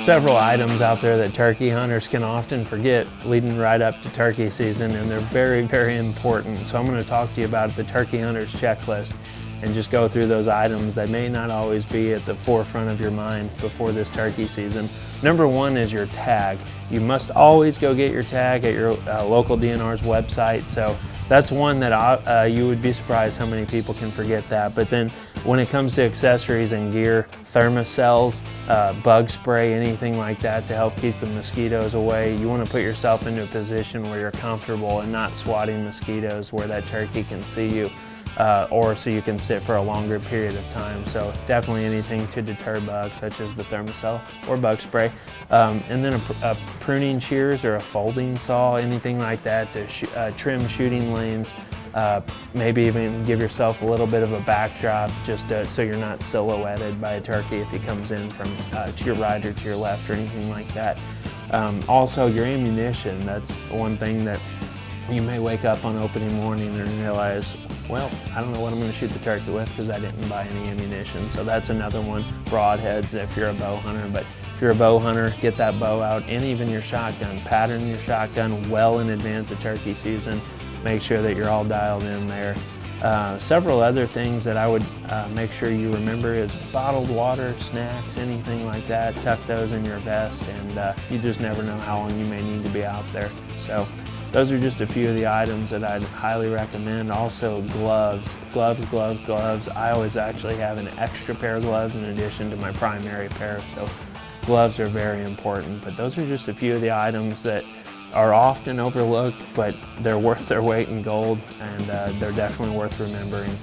Several items out there that turkey hunters can often forget leading right up to turkey season, and they're very, very important. So I'm going to talk to you about the turkey hunter's checklist and just go through those items that may not always be at the forefront of your mind before this turkey season. Number one is your tag. You must always go get your tag at your local DNR's website. So that's one that you would be surprised how many people can forget that. But then when it comes to accessories and gear, thermocells, bug spray, anything like that to help keep the mosquitoes away, you want to put yourself into a position where you're comfortable and not swatting mosquitoes where that turkey can see you. Or so you can sit for a longer period of time. So definitely anything to deter bugs, such as the thermocell or bug spray. And then a pruning shears or a folding saw, anything like that to trim shooting lanes. Maybe even give yourself a little bit of a backdrop just so you're not silhouetted by a turkey if he comes in from to your right or to your left or anything like that. Also your ammunition, that's one thing that you may wake up on opening morning and realize, well, I don't know what I'm going to shoot the turkey with because I didn't buy any ammunition. So that's another one. Broadheads if you're a bow hunter, but if you're a bow hunter, get that bow out, and even your shotgun. Pattern your shotgun well in advance of turkey season. Make sure that you're all dialed in there. Several other things that I would make sure you remember is bottled water, snacks, anything like that. Tuck those in your vest, and you just never know how long you may need to be out there. So those are just a few of the items that I'd highly recommend. Also gloves. I always actually have an extra pair of gloves in addition to my primary pair, so gloves are very important. But those are just a few of the items that are often overlooked, but they're worth their weight in gold, and they're definitely worth remembering.